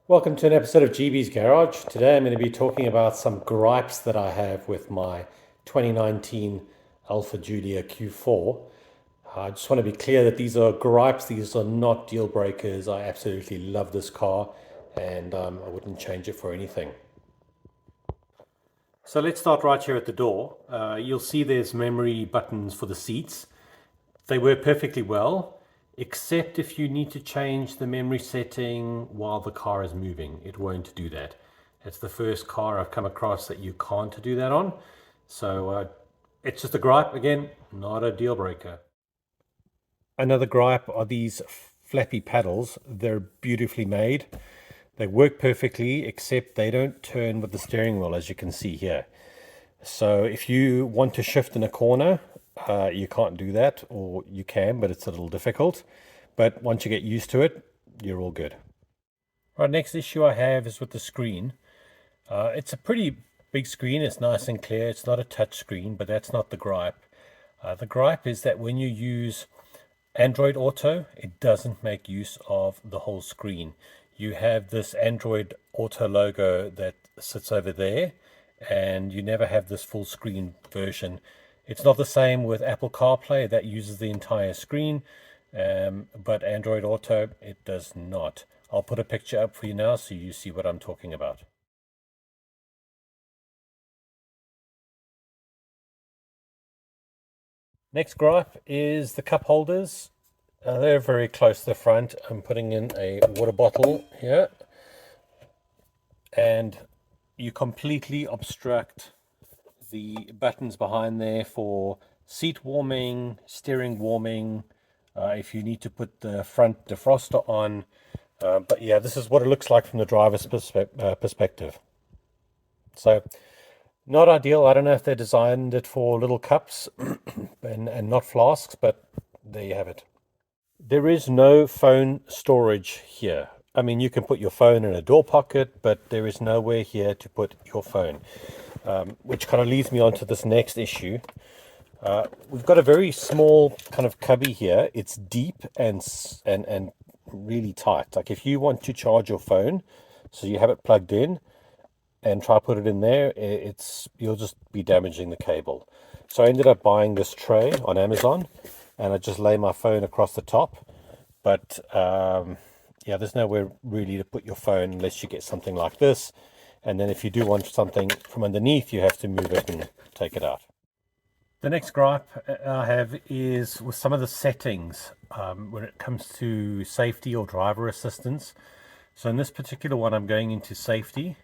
Welcome to an episode of GB's Garage. Today I'm going to be talking about some gripes that I have with my 2019 Alfa Giulia Q4. I just want to be clear that these are gripes, these are not deal breakers. I absolutely love this car and I wouldn't change it for anything. So let's start right here at the door. You'll see there's memory buttons for the seats. They work perfectly well, except if you need to change the memory setting while the car is moving. It won't do that. It's the first car I've come across that you can't do that on. So it's just a gripe, again, not a deal breaker. Another gripe are these flappy paddles. They're beautifully made. They work perfectly, except they don't turn with the steering wheel, as you can see here. So if you want to shift in a corner, you can't do that, or you can, but it's a little difficult. But once you get used to it, you're all good. Right, next issue I have is with the screen. It's a pretty big screen. It's nice and clear. It's not a touch screen, but that's not the gripe. The gripe is that when you use Android Auto, it doesn't make use of the whole screen. You have this Android Auto logo that sits over there, and you never have this full screen version. It's not the same with Apple CarPlay, that uses the entire screen, but Android Auto, it does not. I'll put a picture up for you now so you see what I'm talking about. Next gripe is the cup holders. They're very close to the front. I'm putting in a water bottle here, and you completely obstruct the buttons behind there for seat warming, steering warming, if you need to put the front defroster on. But yeah, this is what it looks like from the driver's perspective. So not ideal. I don't know if they designed it for little cups and not flasks, but there you have it. There is no phone storage here. I mean, you can put your phone in a door pocket, but there is nowhere here to put your phone, which kind of leads me on to this next issue. We've got a very small kind of cubby here. It's deep and really tight. Like if you want to charge your phone, so you have it plugged in and try to put it in there, you'll just be damaging the cable. So I ended up buying this tray on Amazon, and I just lay my phone across the top. But yeah, there's nowhere really to put your phone unless you get something like this. And then if you do want something from underneath, you have to move it and take it out. The next gripe I have is with some of the settings when it comes to safety or driver assistance. So in this particular one, I'm going into safety.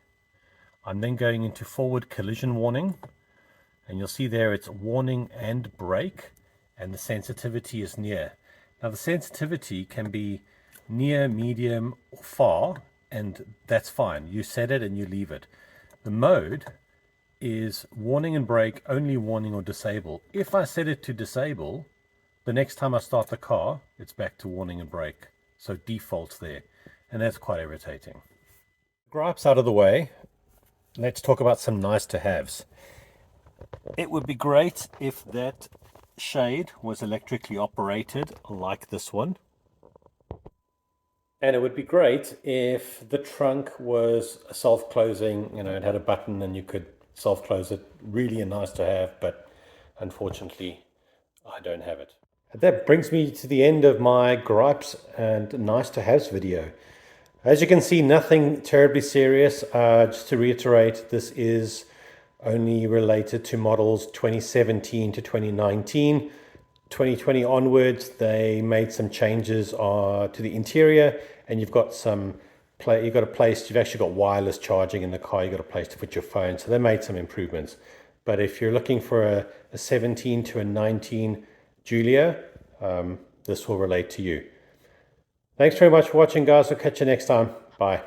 I'm then going into forward collision warning. And you'll see there it's warning and brake, and the sensitivity is near. Now the sensitivity can be near, medium, or far, and that's fine. You set it and you leave it. The mode is warning and brake, only warning or disable. If I set it to disable, the next time I start the car, it's back to warning and brake. So defaults there, and that's quite irritating. Gripes out of the way, let's talk about some nice to haves. It would be great if that shade was electrically operated like this one. And it would be great if the trunk was self-closing, it had a button and you could self-close it. Really a nice to have, but unfortunately I don't have it. That brings me to the end of my gripes and nice to haves video. As you can see, nothing terribly serious. Just to reiterate, this is only related to models 2017 to 2019. 2020 onwards, they made some changes to the interior, and you've got you've actually got wireless charging in the car. You've got a place to put your phone. So they made some improvements. But if you're looking for a 17 to a 19 Giulia, this will relate to you. Thanks very much for watching, guys. We'll catch you next time. Bye.